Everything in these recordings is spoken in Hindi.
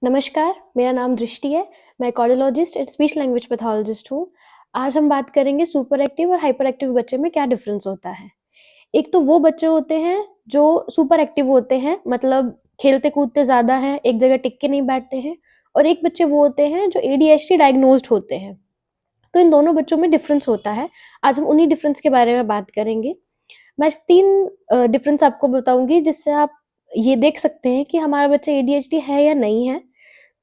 नमस्कार, मेरा नाम दृष्टि है। मैं cardiologist and speech language pathologist हूँ। आज हम बात करेंगे सुपर एक्टिव और हाइपर एक्टिव बच्चे में क्या डिफरेंस होता है। एक तो वो बच्चे होते हैं जो सुपर एक्टिव होते हैं, मतलब खेलते-कूदते ज़्यादा हैं, एक जगह टिक के नहीं बैठते हैं, और एक बच्चे वो होते हैं जो एडीएचडी डायग्नोस्ड होते हैं। तो इन दोनों बच्चों में डिफरेंस होता है। आज हम उन्हीं डिफरेंस के बारे में बात करेंगे। मैं 3 डिफरेंस आपको बताऊँगी जिससे आप ये देख सकते हैं कि हमारा बच्चा एडीएचडी है या नहीं है।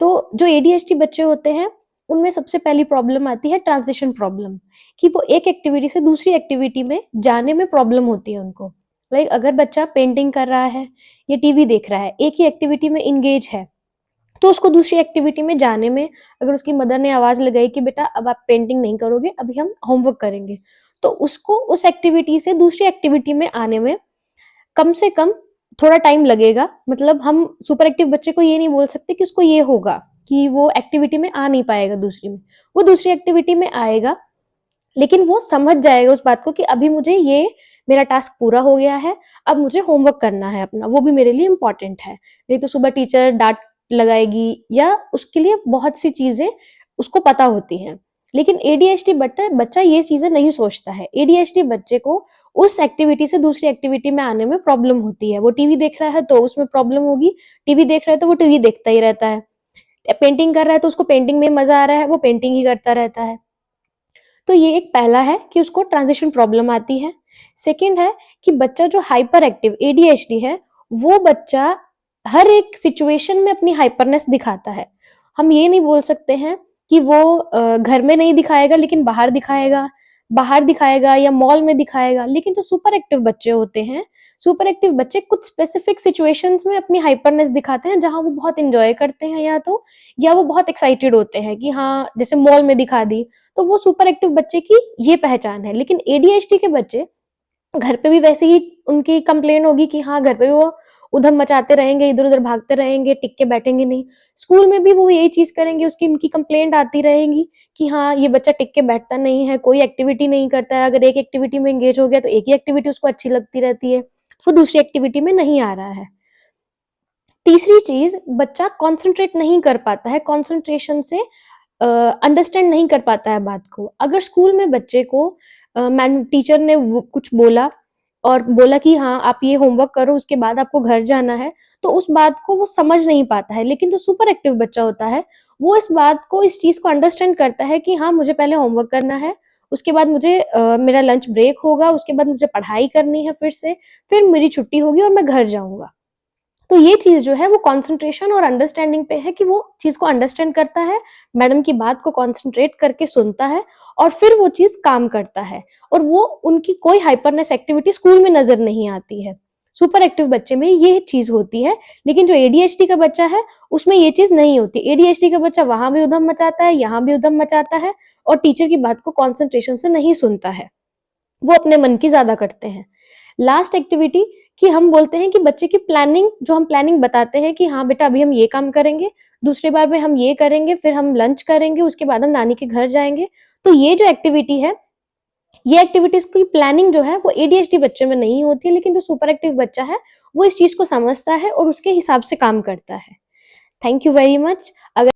तो जो एडीएचडी बच्चे होते हैं, उनमें सबसे पहली प्रॉब्लम आती है ट्रांज़िशन प्रॉब्लम, कि वो एक एक्टिविटी से दूसरी एक्टिविटी में जाने में प्रॉब्लम होती है उनको। लाइक अगर बच्चा पेंटिंग कर रहा है या टीवी देख रहा है, एक ही एक्टिविटी में एंगेज है, तो उसको दूसरी एक्टिविटी में जाने में अगर उसकी मदर ने आवाज़ लगाई कि बेटा अब आप पेंटिंग नहीं करोगे, अभी हम होमवर्क करेंगे, तो उसको उस एक्टिविटी से दूसरी एक्टिविटी में आने में कम से कम थोड़ा टाइम लगेगा। मतलब हम सुपर एक्टिव बच्चे को ये नहीं बोल सकते कि उसको ये होगा कि वो एक्टिविटी में आ नहीं पाएगा दूसरी में। वो दूसरी एक्टिविटी में आएगा, लेकिन वो समझ जाएगा उस बात को कि अभी मुझे ये मेरा टास्क पूरा हो गया है, अब मुझे होमवर्क करना है अपना, वो भी मेरे लिए इम्पोर्टेंट है। नहीं तो सुबह टीचर डाँट लगाएगी या उसके लिए बहुत सी चीज़ें उसको पता होती हैं। लेकिन एडीएचडी बच्चा ये चीज़ें नहीं सोचता है। एडीएचडी बच्चे को उस एक्टिविटी से दूसरी एक्टिविटी में आने में प्रॉब्लम होती है। वो टीवी देख रहा है तो उसमें प्रॉब्लम होगी, टीवी देख रहा है तो वो टीवी देखता ही रहता है। पेंटिंग कर रहा है तो उसको पेंटिंग में मज़ा आ रहा है, वो पेंटिंग ही करता रहता है। तो ये एक पहला है कि उसको ट्रांजिशन प्रॉब्लम आती है। सेकंड है कि बच्चा जो हाइपर एक्टिव एडीएचडी है, वो बच्चा हर एक सिचुएशन में अपनी हाइपरनेस दिखाता है। हम ये नहीं बोल सकते हैं कि वो घर में नहीं दिखाएगा लेकिन बाहर दिखाएगा या मॉल में दिखाएगा। लेकिन जो सुपर एक्टिव बच्चे होते हैं, सुपर एक्टिव बच्चे कुछ स्पेसिफिक सिचुएशंस में अपनी हाइपरनेस दिखाते हैं जहाँ वो बहुत एंजॉय करते हैं, या वो बहुत एक्साइटेड होते हैं कि हाँ, जैसे मॉल में दिखा दी, तो वो सुपर एक्टिव बच्चे की ये पहचान है। लेकिन एडीएचडी के बच्चे घर पे भी वैसे ही उनकी कंप्लेन होगी कि हाँ, घर पे भी वो उधम मचाते रहेंगे, इधर-उधर भागते रहेंगे, टिक के बैठेंगे नहीं। स्कूल में भी वो यही चीज़ करेंगे, उसकी उनकी कंप्लेंट आती रहेगी कि हाँ, ये बच्चा टिक के बैठता नहीं है, कोई एक्टिविटी नहीं करता है। अगर एक एक्टिविटी में एंगेज हो गया तो एक ही एक्टिविटी उसको अच्छी लगती रहती है, वो दूसरी एक्टिविटी में नहीं आ रहा है। तीसरी चीज़, बच्चा कॉन्सन्ट्रेट नहीं कर पाता है, कॉन्सन्ट्रेशन से अंडरस्टैंड नहीं कर पाता है बात को। अगर स्कूल में बच्चे को मैम टीचर ने वो कुछ बोला और बोला कि हाँ, आप ये होमवर्क करो, उसके बाद आपको घर जाना है, तो उस बात को वो समझ नहीं पाता है। लेकिन जो सुपर एक्टिव बच्चा होता है, वो इस चीज़ को अंडरस्टैंड करता है कि हाँ, मुझे पहले होमवर्क करना है, उसके बाद मुझे मेरा लंच ब्रेक होगा, उसके बाद मुझे पढ़ाई करनी है फिर मेरी छुट्टी होगी और मैं घर जाऊँगा। तो ये चीज़ जो है वो कंसंट्रेशन और अंडरस्टैंडिंग पे है कि वो चीज़ को अंडरस्टैंड करता है, मैडम की बात को कंसंट्रेट करके सुनता है और फिर वो चीज़ काम करता है, और वो उनकी कोई हाइपरनेस एक्टिविटी स्कूल में नज़र नहीं आती है। सुपर एक्टिव बच्चे में ये चीज़ होती है, लेकिन जो एडीएचडी का बच्चा है, उसमें ये चीज़ नहीं होती। एडीएचडी का बच्चा वहाँ भी उधम मचाता है, यहाँ भी उधम मचाता है और टीचर की बात को कंसंट्रेशन से नहीं सुनता है। वो अपने मन की ज़्यादा करते हैं। लास्ट एक्टिविटी, कि हम बोलते हैं कि बच्चे की प्लानिंग, जो हम प्लानिंग बताते हैं कि हाँ बेटा अभी हम ये काम करेंगे, दूसरी बार में हम ये करेंगे, फिर हम लंच करेंगे, उसके बाद हम नानी के घर जाएँगे। तो ये जो एक्टिविटी है, ये एक्टिविटीज़ की प्लानिंग जो है वो एडीएचडी बच्चे में नहीं होती है, लेकिन जो सुपर एक्टिव बच्चा है, वो इस चीज़ को समझता है और उसके हिसाब से काम करता है। Thank you very much. अगर